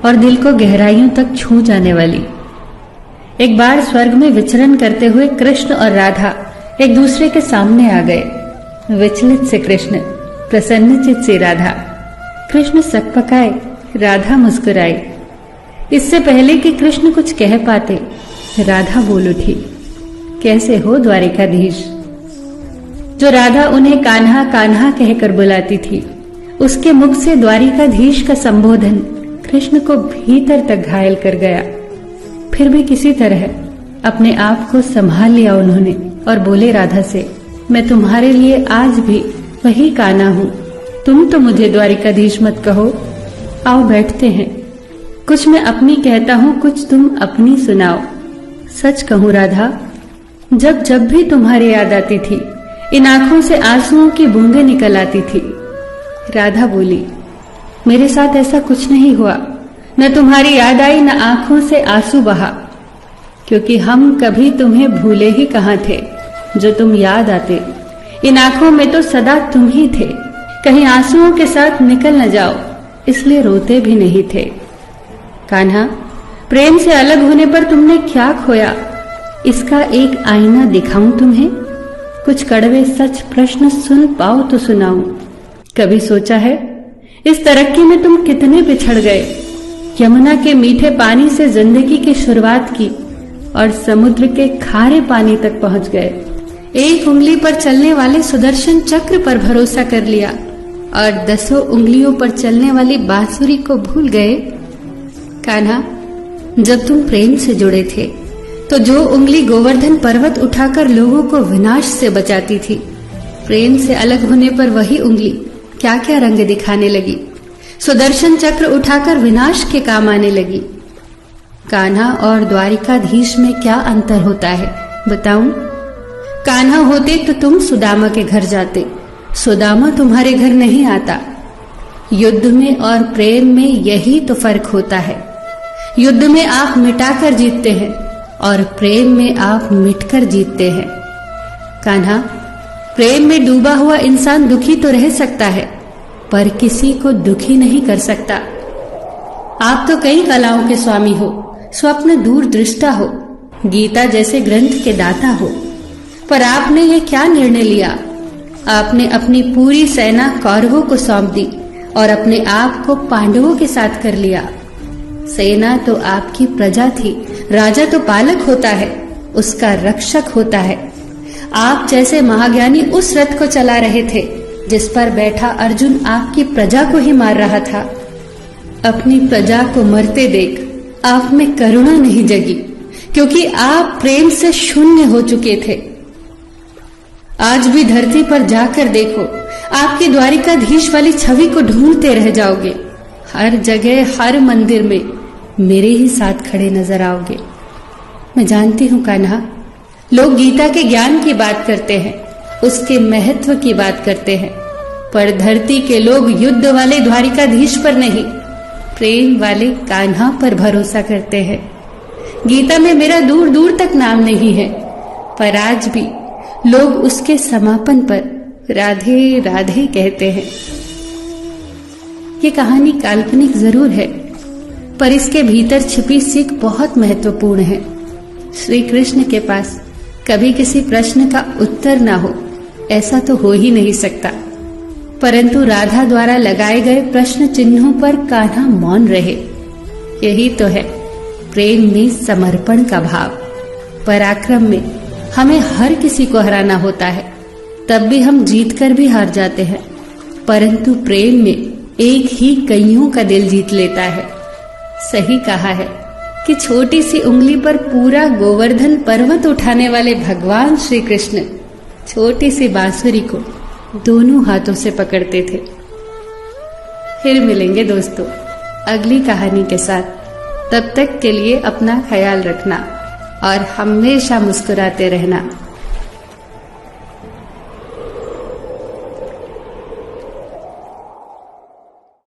और दिल को गहराइयों तक छू जाने वाली। एक बार स्वर्ग में विचरण करते हुए कृष्ण और राधा एक दूसरे के सामने आ गए। विचलित से कृष्ण, प्रसन्नचित से राधा। कृष्ण सकपकाए, राधा मुस्कुराई। इससे पहले कि कृष्ण कुछ कह पाते, राधा बोल उठी, कैसे हो द्वारिकाधीश। जो राधा उन्हें कान्हा कान्हा कहकर बुलाती थी, उसके मुख से द्वारिकाधीश का संबोधन कृष्ण को भीतर तक घायल कर गया। फिर भी किसी तरह अपने आप को संभाल लिया उन्होंने और बोले राधा से, मैं तुम्हारे लिए आज भी वही कान्हा हूं। तुम तो मुझे द्वारिकाधीश मत कहो। आओ बैठते हैं। कुछ मैं अपनी कहता हूं, कुछ तुम अपनी सुनाओ। सच कहूं राधा, जब जब भी तुम्हारी याद आती थी, इन आंखों से आंसुओं की बूंदें निकल आती थी। राधा बोली, मेरे साथ ऐसा कुछ नहीं हुआ। न तुम्हारी याद आई, न आंखों से आंसू बहा, क्योंकि हम कभी तुम्हें भूले ही कहां थे। जो तुम याद आते, इन आंखों में तो सदा तुम ही थे। कहीं आंसुओं के साथ निकल न जाओ, इसलिए रोते भी नहीं थे। कान्हा, प्रेम से अलग होने पर तुमने क्या खोया, इसका एक आईना दिखाऊं तुम्हें। कुछ कड़वे सच प्रश्न सुन पाओ तो सुनाऊं। कभी सोचा है इस तरक्की में तुम कितने पिछड़ गए। यमुना के मीठे पानी से जिंदगी की शुरुआत की और समुद्र के खारे पानी तक पहुंच गए। एक उंगली पर चलने वाले सुदर्शन चक्र पर भरोसा कर लिया और 10 उंगलियों पर चलने वाली बांसुरी को भूल गए। कान्हा, जब तुम प्रेम से जुड़े थे तो जो उंगली गोवर्धन पर्वत उठाकर लोगों को विनाश से बचाती थी, प्रेम से अलग होने पर वही उंगली क्या क्या रंग दिखाने लगी। सुदर्शन चक्र उठाकर विनाश के काम आने लगी। कान्हा और द्वारिकाधीश में क्या अंतर होता है बताऊं? कान्हा होते तो तुम सुदामा के घर जाते, सुदामा तुम्हारे घर नहीं आता। युद्ध में और प्रेम में यही तो फर्क होता है। युद्ध में आप मिटाकर जीतते हैं और प्रेम में आप मिटकर जीतते हैं। कान्हा, प्रेम में डूबा हुआ इंसान दुखी तो रह सकता है, पर किसी को दुखी नहीं कर सकता। आप तो कई कलाओं के स्वामी हो, स्वप्न दूरदृष्टा हो, गीता जैसे ग्रंथ के दाता हो, पर आपने ये क्या निर्णय लिया? आपने अपनी पूरी सेना कौरवों को सौंप दी और अपने आप को पांडवों के साथ कर लिया। सेना तो आपकी प्रजा थी, राजा तो पालक होता है, उसका रक्षक होता है। आप जैसे महाज्ञानी उस रथ को चला रहे थे जिस पर बैठा अर्जुन आपकी प्रजा को ही मार रहा था। अपनी प्रजा को मरते देख आप में करुणा नहीं जगी, क्योंकि आप प्रेम से शून्य हो चुके थे। आज भी धरती पर जाकर देखो, आपकी द्वारिकाधीश वाली छवि को ढूंढते रह जाओगे। हर जगह, हर मंदिर में मेरे ही साथ खड़े नजर आओगे। मैं जानती हूं कान्हा, लोग गीता के ज्ञान की बात करते हैं, उसके महत्व की बात करते हैं, पर धरती के लोग युद्ध वाले द्वारिकाधीश पर नहीं, प्रेम वाले कान्हा पर भरोसा करते हैं। गीता में मेरा दूर दूर तक नाम नहीं है, पर आज भी लोग उसके समापन पर राधे राधे कहते हैं। ये कहानी काल्पनिक जरूर है, पर इसके भीतर छिपी सीख बहुत महत्वपूर्ण है। श्री कृष्ण के पास कभी किसी प्रश्न का उत्तर ना हो, ऐसा तो हो ही नहीं सकता, परंतु राधा द्वारा लगाए गए प्रश्न चिन्हों पर कान्हा मौन रहे। यही तो है प्रेम में समर्पण का भाव। पराक्रम में हमें हर किसी को हराना होता है, तब भी हम जीतकर भी हार जाते हैं, परंतु प्रेम में एक ही कईयों का दिल जीत लेता है। सही कहा है कि छोटी सी उंगली पर पूरा गोवर्धन पर्वत उठाने वाले भगवान श्री कृष्ण छोटी सी बांसुरी को दोनों हाथों से पकड़ते थे। फिर मिलेंगे दोस्तों अगली कहानी के साथ। तब तक के लिए अपना ख्याल रखना और हमेशा मुस्कुराते रहना।